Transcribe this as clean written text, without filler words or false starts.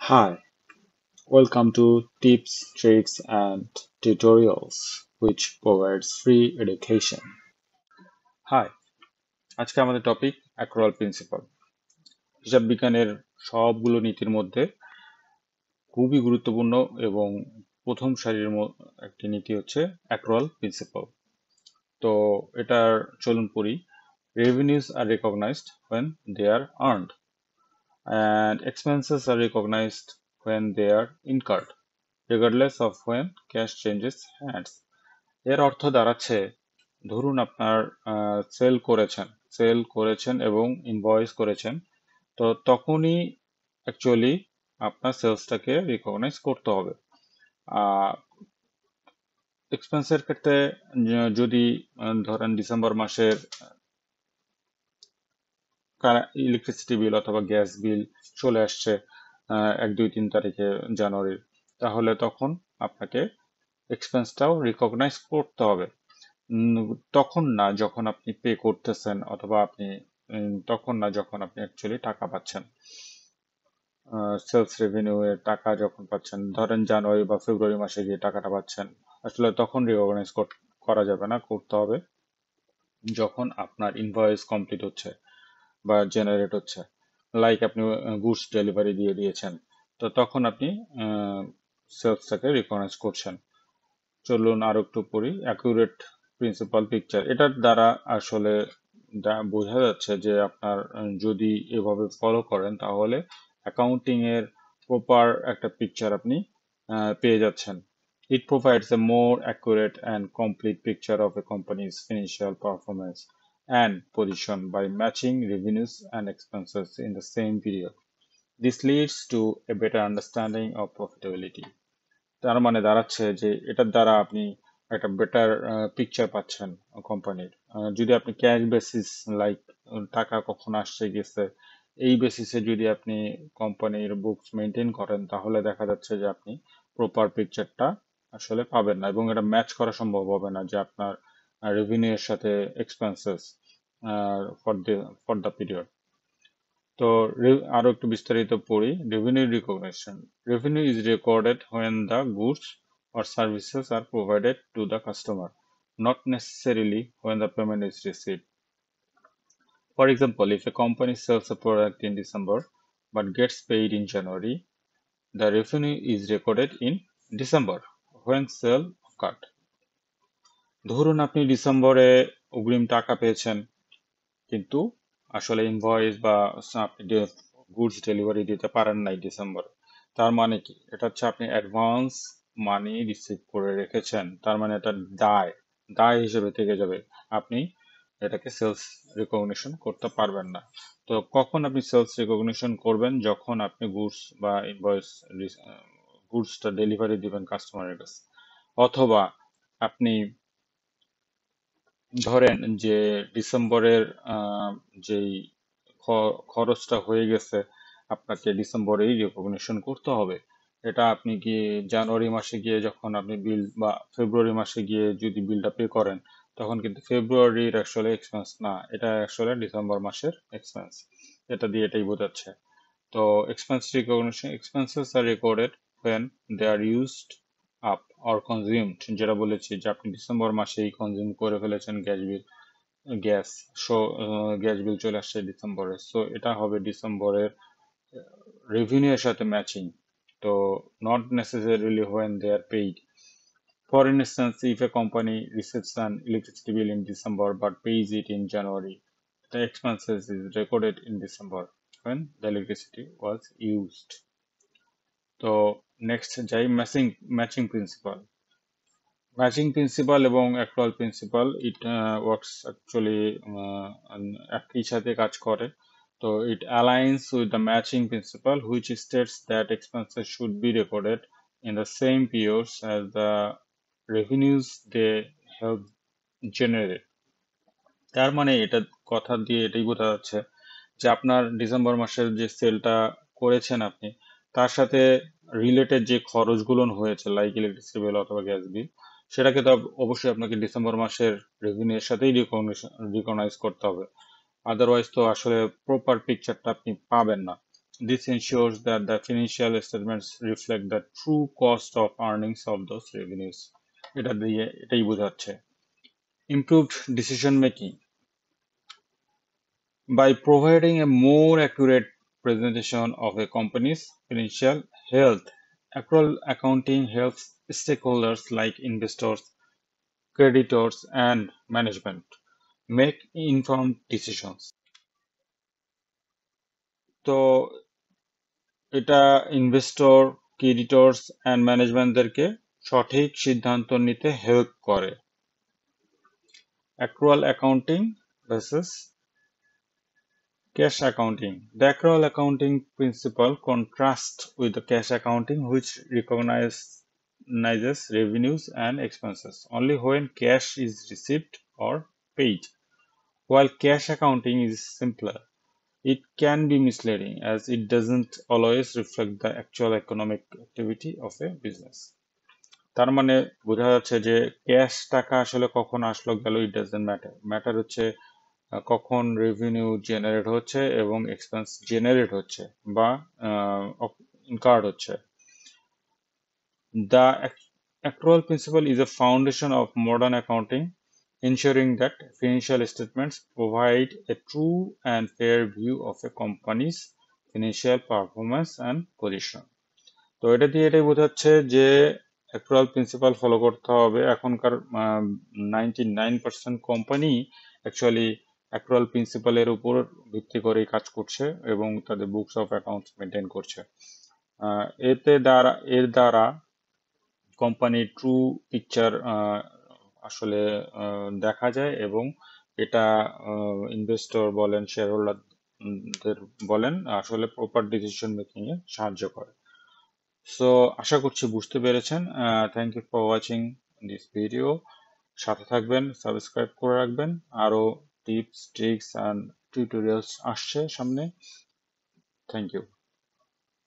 Hi, welcome to Tips, Tricks, and Tutorials, which provides free education. Hi, আজকে আমাদের topic অ্যাক্রোয়াল principal. হিসাব বিজ্ঞানের সবগুলো নীতির মধ্যে খুবই গুরুত্বপূর্ণ এবং প্রথম সারির একটি নীতি হচ্ছে অ্যাক্রোয়াল প্রিন্সিপাল। তো এটার চলুন পড়ি। Revenues are recognized when they are earned, and expenses are recognized when they are incurred, regardless of when cash changes hands. এর অর্থ দাঁড়াচ্ছে, ধরুন আপনার সেল করেছেন এবং ইনভয়েস করেছেন, তো তখনই অ্যাকচুয়ালি আপনার সেলসটাকে রিকগনাইজ করতে হবে। এক্সপেন্সের ক্ষেত্রে যদি ধরেন ডিসেম্বর মাসের ইলেকট্রিসিটি বিল অথবা গ্যাস বিল চলে আসছে 1, 2, 3 তারিখে জানুয়ারির, তাহলে তখন আপনাকে এক্সপেন্সটাও রিকগনাইজ করতে হবে। তখন না যখন আপনি পে করতেছেন, অথবা তখন না যখন আপনি অ্যাকচুয়ালি টাকা পাচ্ছেন, সেলস রেভিনিউ এর টাকা যখন পাচ্ছেন, ধরেন জানুয়ারি বা ফেব্রুয়ারি মাসে গিয়ে টাকাটা পাচ্ছেন, আসলে তখন রিকগনাইজ করা যাবে না, করতে হবে যখন আপনার ইনভয়েস কমপ্লিট হচ্ছে বা জেনারেট হচ্ছে। লাইক আপনি গুডস ডেলিভারি দিয়ে দিয়েছেন, তো তখন আপনি সেলসটাকে রিকগনাইজ করছেন। চলুন আরো একটু পড়ি। অ্যাকুরেট প্রিন্সিপাল পিকচার, এটার দ্বারা আসলে বোঝা যাচ্ছে যে আপনার যদি এভাবে ফলো করেন তাহলে অ্যাকাউন্টিং এর প্রপার একটা পিকচার আপনি পেয়ে যাচ্ছেন। It provides a more accurate and complete picture of a company's financial performance and position by matching revenues and expenses in the same period. This leads to a better understanding of profitability. তার মানে দাঁড়াচ্ছে যে এটার দ্বারা আপনি একটা better picture পাচ্ছেন কোম্পানির। যদি আপনি ক্যাশ বেসিস, লাইক টাকা কখন আসছে গেছে, এই বেসিসে যদি আপনি কোম্পানির বুকস মেনটেন করেন, তাহলে দেখা যাচ্ছে যে আপনি প্রপার পিকচারটা আসলে পাবেন না, এবং এটা ম্যাচ করা সম্ভব হবে না যে আপনার রেভিনিউ এর সাথে এক্সপেন্সেস ফর দ্য পিরিয়ড। তো আরো একটু বিস্তারিত পড়ি। Revenue recognition, revenue is recorded when the goods or services are provided to the customer, not necessarily when the payment is received. For example, if a company sells a product in December but gets paid in January, the revenue is recorded in December when sale occurred. ধরুন আপনি ডিসেম্বরে অগ্রিম টাকা পেয়েছেন, কিন্তু আসলে invoice বা আপনি গুডস ডেলিভারি দিতে পারেন নাই ডিসেম্বরে। তার মানে কি, এটা হচ্ছে আপনি অ্যাডভান্স মানি রিসিভ করে রেখেছেন, তার মানে এটা দায় দায় হিসেবে থেকে যাবে। আপনি এটাকে সেলস রিকগনিশন করতে পারবেন না। তো কখন আপনি সেলস রিকগনিশন করবেন? যখন আপনি গুডস বা ইনভয়েস গুডসটা ডেলিভারি দিবেন কাস্টমারের কাছে, অথবা আপনি ধরেন যে ডিসেম্বরের যেই খরচটা হয়ে গেছে, আপনাকে ডিসেম্বরেই রেকগনিশন করতে হবে। এটা আপনি গিয়ে জানুয়ারি মাসে গিয়ে যখন আপনি বিল, বা ফেব্রুয়ারি মাসে গিয়ে যদি বিলটা পে করেন, তখন কিন্তু ফেব্রুয়ারির আসলে এক্সপেন্স না, এটা আসলে ডিসেম্বর মাসের এক্সপেন্স। এটা দিয়ে এটাই বোঝাচ্ছে। তো expense recognition, expenses are recorded when they are used up or consumed, যেটা বলেছি যে আপনি ডিসেম্বর মাসেই কনজিউম করে ফেলেছেন গ্যাস সো গ্যাস বিল চলে আসছে ডিসেম্বরে, সো এটা হবে ডিসেম্বরের রেভিনিউ এর সাথে ম্যাচিং। তো not necessarily when they are paid. For instance, if a company receives an electricity bill in December but pays it in January, the expenses is recorded in December when the electricity was used. তো next যাই, matching principle. Matching principle এবং accrual principle it works actually একই সাথে কাজ করে। তো it aligns with the matching principle which states that expenses should be recorded in the same periods as the revenues they have generated. তার মানে এটা কথা দিয়ে এটাই বোঝা যাচ্ছে যে আপনার ডিসেম্বর মাসের যে সেলটা করেছেন আপনি, তার সাথে রিলেটেড যে খরচগুলো হয়েছে, লাইক ইলেকট্রিসিটি বিল অথবা গ্যাস বিল, সেটাকে তো অবশ্যই আপনাকে ডিসেম্বর মাসের রেভিনিউ এর সাথেই রিকগনাইজ করতে হবে। আদারওয়াইজ তো আসলে প্রপার পিকচারটা আপনি পাবেন না। This ensures that the financial statements reflect the true cost of earnings of those revenues. এটা দিয়ে এটাই বোঝাচ্ছে। Improved decision making. By providing a more accurate presentation of a company's financial health, accrual accounting helps stakeholders like investors, creditors, and management make informed decisions. তো এটা investor, creditors and ম্যানেজমেন্টদেরকে সঠিক সিদ্ধান্ত নিতে help করে। Accrual accounting versus cash accounting. The accrual accounting principle contrasts with the cash accounting, which recognizes revenues and expenses only when cash is received or paid. While cash accounting is simpler, it can be misleading as it doesn't always reflect the actual economic activity of a business. তার মানে বোঝা যাচ্ছে যে cash টাকা আসলে কখন আসলো গেল ইট ডাজন্ট ম্যাটার। ম্যাটার হচ্ছে কখন রেভিনিউ জেনারেট হচ্ছে এবং এক্সপেন্স জেনারেট হচ্ছে বা ইনকার্ড হচ্ছে। The accrual principle is a foundation of modern accounting, ensuring that financial statements provide a true and fair view of a company's financial performance and position. তো এটা দিয়ে এটাই বোঝাচ্ছে যে অ্যাক্রুয়াল প্রিন্সিপাল ফলো করতে হবে। এখনকার 99% কোম্পানি অ্যাকচুয়ালি অ্যাক্রুয়াল প্রিন্সিপালের উপর ভিত্তি করেই কাজ করছে এবং তাদের বুকস অফ অ্যাকাউন্টস মেনটেন করছে। এর দ্বারা কোম্পানির ট্রু পিকচার আসলে দেখা যায় এবং এটা ইনভেস্টর বলেন, শেয়ার হোল্ডারদের বলেন, আসলে প্রপার ডিসিশন মেকিং এ সাহায্য করে। সো আশা করছি বুঝতে পেরেছেন। Thank you for watching this video. সাথে থাকবেন, সাবস্ক্রাইব করে রাখবেন। আরো টিপস, ট্রিক্স অ্যান্ড টিউটোরিয়ালস আসছে সামনে। Thank you.